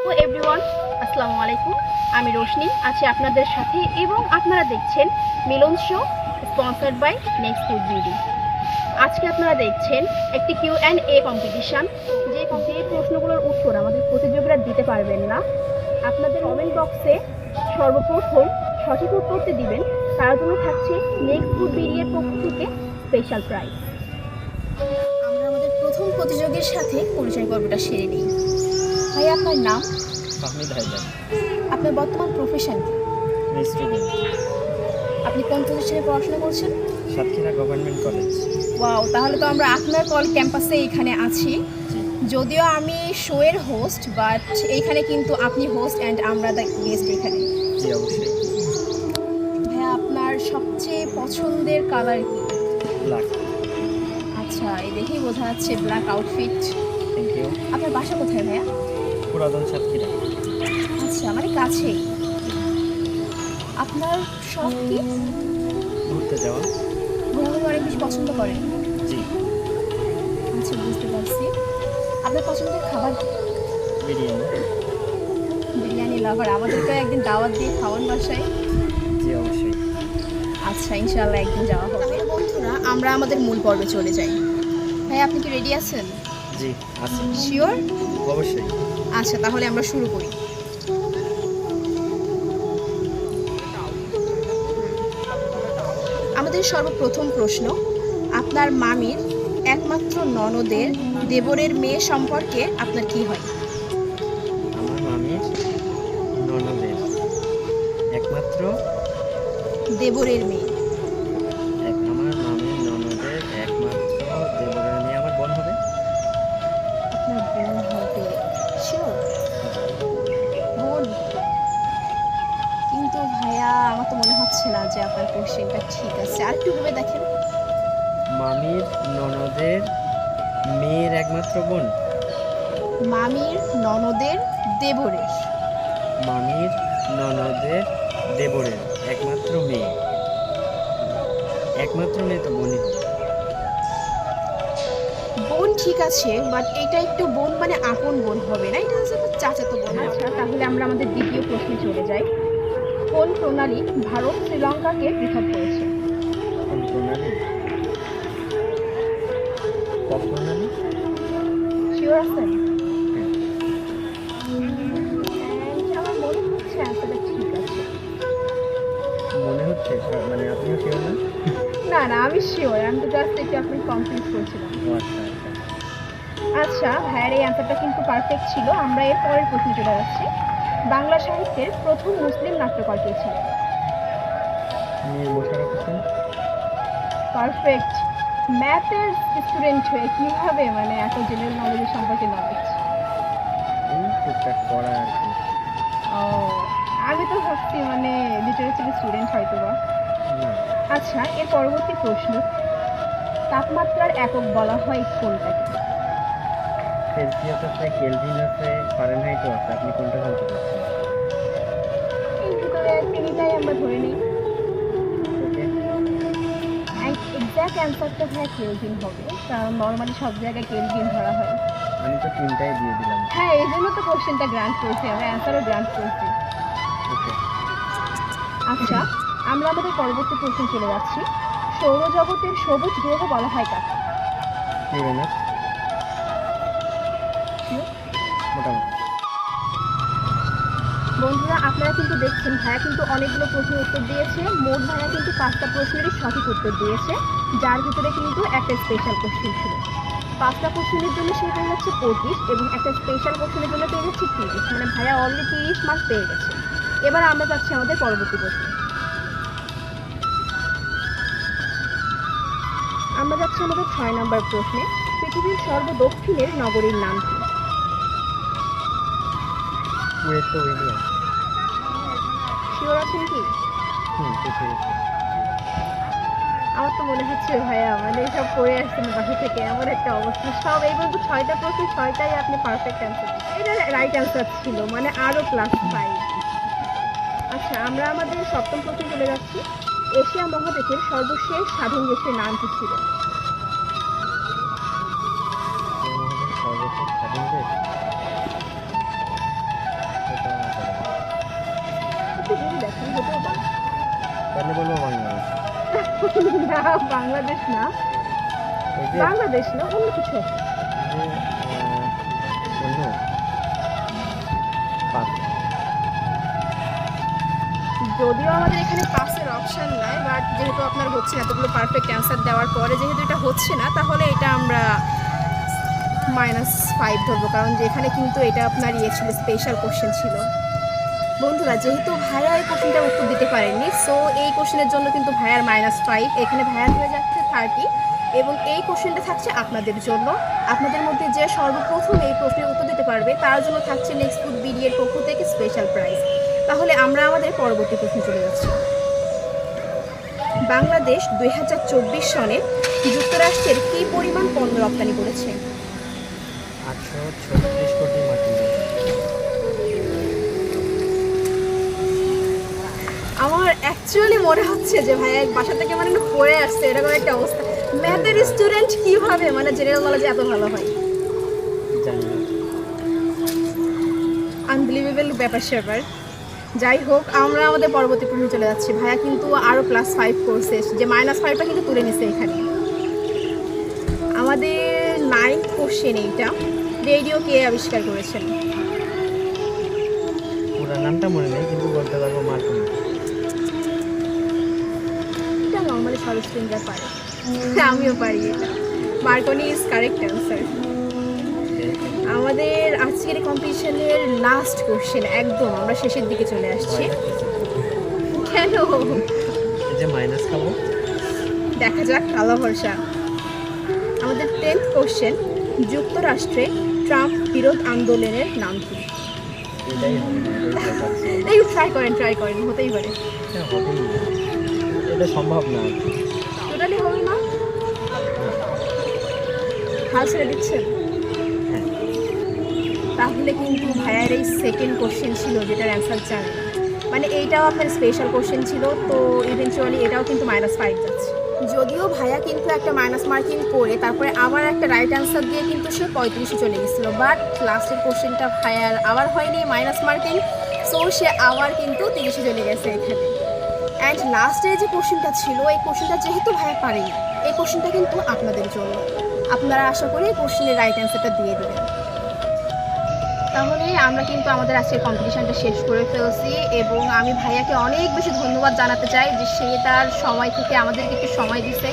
Hello everyone, আসসালামু আলাইকুম। আমি রোশনি আছি আপনাদের সাথে এবং আপনারা দেখছেন Milan show sponsored by next food BD. আজকে আপনারা দেখছেন একটি Q&A কম্পিটিশান। যে প্রশ্নগুলোর উত্তর আমাদের প্রতিযোগীরা দিতে পারবেন না, আপনাদের কমেন্ট বক্সে সর্বপ্রথম সঠিক উত্তরটি দিবেন, তার জন্য থাকছে নেক্সট ফুড বিডি এর পক্ষ থেকে স্পেশাল প্রাইজ। আমরা আমাদের প্রথম প্রতিযোগীর সাথে পরিচয় পর্বটা সেরে নিই। ভাই, আপনার নাম? ফাহমিদ হায়দার। আপনার বর্তমান প্রফেশন কি? স্টুডেন্ট। আপনি কোন প্রতিষ্ঠানে পড়াশোনা করছেন? Satkhira government college. ওয়াও, তাহলে তো আমরা আপনার ক্যাম্পাসে এখানে আছি। যদিও আমি শোয়ের হোস্ট, বাট এইখানে কিন্তু আপনি হোস্ট অ্যান্ড আমরা দ্য গেস্ট এখানে। জি অবশ্যই। ভাইয়া, আপনার সবচেয়ে পছন্দের কালার কি? ব্ল্যাক। আচ্ছা, এই দেখেই বোঝা যাচ্ছে ব্ল্যাক আউটফিট। Thank you. আপনার বাসা কোথায় ভাইয়া? পুরাতন সাতক্ষীরা। আচ্ছা, মানে কাছেই। আপনার শখ কি? ঘুরতে যাওয়া। ঘোরাঘুরি অনেক বেশি পছন্দ করেন? জি। আচ্ছা, বুঝতে পারছি। আপনার পছন্দের খাবার কি? বিরিয়ানি। বিরিয়ানি লাভার, আমাদেরকে একদিন দাওয়াত দিয়ে খাওয়ান বাসায়। জি অবশ্যই। আচ্ছা, ইনশাআল্লাহ একদিন যাওয়া হবে। তাহলে বন্ধুরা, আমরা আমাদের মূল পর্বে চলে যাই। ভাই, আপনি কি রেডি আছেন? জি আছি। শিওর? অবশ্যই। আচ্ছা, তাহলে আমরা শুরু করি। আমাদের সর্বপ্রথম প্রশ্ন, আপনার মামির একমাত্র ননদের দেবরের মেয়ে সম্পর্কে আপনার কি হয়? আমার মামির ননদের একমাত্র দেবরের মেয়ে। আমার মামির ননদের একমাত্র দেবরের মেয়ে আমার বোন হবে। আপনার বোন হবে? শিওর? বোন? কিন্তু ভাইয়া, আমার তো মনে হচ্ছে না যে আপনার কোশ্চেনটা ঠিক আছে, আর একটু ভেবে দেখেন। মামির ননদের মেয়ের একমাত্র বোন। মামির ননদের দেবরের। মামির ননদের দেবরের একমাত্র মেয়ে। একমাত্র মেয়ে তো বোনই হবে। বোন ঠিক আছে, বাট এটা একটু বোন মানে আপন বোন হবে না, এটা হচ্ছে চাচাতো বোন। আচ্ছা, তাহলে আমরা আমাদের দ্বিতীয় প্রশ্নে চলে যাই। কোন প্রণালী ভারত শ্রীলঙ্কাকে পৃথক করেছে? কোন প্রণালী? কপ প্রণালী। শিওর আছেন? হ্যাঁ। আমার মনে হচ্ছে অ্যান্সারটা ঠিক আছে। মনে হচ্ছে মানে আপনিও শিওর না? না না, আমি শিওর, আমি তো জাস্ট একটু আপনি কনফিউজ করছিলাম। ও আচ্ছা আচ্ছা। আচ্ছা, ভাইয়ের এই অ্যান্সারটা কিন্তু পারফেক্ট ছিল। আমরা এর পরের প্রশ্নে চলে যাচ্ছি। বাংলা সাহিত্যের প্রথম মুসলিম নাট্যকার কে ছিল? মীর মোশাররফ হোসেন। পারফেক্ট। ম্যাথের স্টুডেন্ট হয়ে কীভাবে মানে এত জেনারেল নলেজের সম্পর্কে নলেজ? এই টুকটাক পড়া আর কি। ও, আমি তো ভাবছি মানে লিটারেচারের স্টুডেন্ট হয়তো বা। না। আচ্ছা, এর পরবর্তী প্রশ্ন, তাপমাত্রার একক বলা হয় কোনটাকে? সেলসিয়াস আছে, কেলভিন আছে, ফারেনহাইটও আছে। আপনি কোনটা বলতে চাচ্ছেন? এই ভিতরে তিনটাই আমরা ধরে নিই। ওকে। এক্স্যাক্ট অ্যান্সারটা হ্যাঁ কেলভিন হবে, কারণ নর্মালি সব জায়গায় কেলভিন ধরা হয়। আমি তো তিনটাই দিয়ে দিলাম। হ্যাঁ, এই জন্য তো কোশ্চেনটা গ্রান্ট করছি, আমরা অ্যান্সারও গ্রান্ট করছি। ওকে। আচ্ছা, আমরা আমাদের পরবর্তী প্রশ্নে চলে যাচ্ছি। সৌরজগতের সবুজ গ্রহ বলা হয় কাকে? ইউরেনাস। মোটামুটি। বন্ধুরা, আপনারা কিন্তু দেখছেন ভাইয়া কিন্তু অনেকগুলো প্রশ্নের উত্তর দিয়েছে। মোট ভাইয়া কিন্তু 5টা প্রশ্নেরই সঠিক উত্তর দিয়েছে, যার ভিতরে কিন্তু একটা স্পেশাল কোশ্চেন ছিল। 5টা কোশ্চেনের জন্য সে পেয়ে যাচ্ছে 25 এবং একটা স্পেশাল কোশ্চেনের জন্য পেয়ে যাচ্ছে 30, মানে ভাইয়া অলরেডি 30 মার্কস পেয়ে গেছে। এবার আমরা যাচ্ছি আমাদের পরবর্তী প্রশ্নে। আমরা যাচ্ছি আমাদের 6 নম্বর প্রশ্নে। পৃথিবীর সর্বদক্ষিণের নগরীর নাম কি? Puerto William. শিওর আছেন কি? ঠিক আছে। আমার তো মনে হচ্ছে ভাইয়া মানে সব করে আসছেন বাসা থেকে, এমন একটা অবস্থা। সব এই বলতে 6টা প্রশ্ন 6টাই আপনি পারফেক্ট অ্যান্সার দিচ্ছেন। এটা রাইট অ্যান্সার ছিল, মানে আরও +5। আচ্ছা, আমরা আমাদের 7ম প্রশ্নে চলে যাচ্ছি। এশিয়া মহাদেশের সর্বশেষ স্বাধীন দেশের নাম কি ছিল? সর্বশেষ স্বাধীন দেশ তাহলে বলবো বাংলাদেশ। না, বাংলাদেশ না, এই যে বাংলাদেশ না, অন্য কিছু আছে। যে, অন্য পাঁচ। যদিও আমাদের এখানে পাসের অপশন নাই, বাট যেহেতু আপনার হচ্ছে না, এতগুলো পারফেক্ট অ্যান্সার দেওয়ার পরে যেহেতু এটা হচ্ছে না, তাহলে এটা আমরা -5 ধরবো, কারণ যে এখানে কিন্তু এটা আপনার ছিল, স্পেশাল কোশ্চেন ছিল। বন্ধুরা, যেহেতু ভাইয়া এই কোশ্চেনটার উত্তর দিতে পারেননি, সো এই কোশ্চেনের জন্য কিন্তু ভাইয়ার -5, এখানে ভাইয়ার হয়ে যাচ্ছে 30, এবং এই কোশ্চেনটা থাকছে আপনাদের জন্য। আপনাদের মধ্যে যে সর্বপ্রথম এই প্রশ্নের উত্তর দিতে পারবে তার জন্য থাকছে নেক্সট ফুড বিডি এর পক্ষ থেকে স্পেশাল প্রাইজ। তাহলে আমরা আমাদের পরবর্তী প্রশ্নে চলে যাচ্ছি। বাংলাদেশ 2024 সনে যুক্তরাষ্ট্রের কী পরিমাণ পণ্য রপ্তানি করেছে? 836 কোটি মার্কিন ডলার। আমার অ্যাকচুয়ালি মনে হচ্ছে যে ভাইয়া বাসা থেকে মানে পড়ে আসছে, এরকম একটা অবস্থা। ম্যাথের স্টুডেন্ট কিভাবে মানে জেনারেল নলেজে এত ভালো হয়? জানি না। আনবিলিভেবল ব্যাপার স্যাপার। যাই হোক, আমরা আমাদের পরবর্তী প্রশ্নে চলে যাচ্ছি। ভাইয়া কিন্তু আরও +5 করছে, যে -5টা কিন্তু তুলে নিছে এখানে। আমাদের 9th কোশ্চেন এইটা, রেডিও কে আবিষ্কার করেছেন? পুরো নামটা মনে নেই, কিন্তু বলতে পারবো মার্কিন। এটা নর্মালি সব স্টুডেন্টরা পারে, আমিও পারি এটা। Marconi is correct answer. আমাদের আজকের কম্পিটিশনের লাস্ট কোশ্চেন, একদম আমরা শেষের দিকে চলে আসছি। কেন? এই যে মাইনাস খাবো। দেখা যাক, আল্লাহ ভরসা। আমাদের 10th কোশ্চেন, যুক্তরাষ্ট্রে ট্রাম্প বিরোধ আন্দোলনের নাম কি? এটাই হবে না, এটাই পাচ্ছি। এই ট্রাই করেন, হতেই পারে। এটা হবেই না। এটা সম্ভব না। টোটালি হবে না? হাল ছেড়ে দিচ্ছেন? হ্যাঁ। তাহলে কিন্তু ভাইয়ার এই সেকেন্ড কোশ্চেন ছিল যেটার অ্যান্সার জানে না, মানে এইটাও আপনার স্পেশাল কোশ্চেন ছিল, তো ইভেনচুয়ালি এটাও কিন্তু -5 যাচ্ছে। যদিও ভাইয়া কিন্তু একটা মাইনাস মার্কিং করে তারপরে আবার একটা রাইট অ্যান্সার দিয়ে কিন্তু সে 35-এ চলে গেছিলো, বাট লাস্টের কোশ্চেনটা ভাইয়ার আবার হয়নি মাইনাস মার্কিং, সো সে আবার কিন্তু 30-এ চলে গেছে এখানে। অ্যান্ড লাস্টের যে কোশ্চেনটা ছিল, এই কোশ্চেনটা যেহেতু ভাইয়া পারেনি, এই কোশ্চেনটা কিন্তু আপনাদের জন্য। আপনারা আশা করি এই কোশ্চেনের রাইট অ্যান্সারটা দিয়ে দেবেন। তাহলে আমরা কিন্তু আমাদের আজকের কম্পিটিশনটা শেষ করে ফেলছি, এবং আমি ভাইয়াকে অনেক বেশি ধন্যবাদ জানাতে চাই যে সে তার সময় থেকে আমাদেরকে একটু সময় দিছে।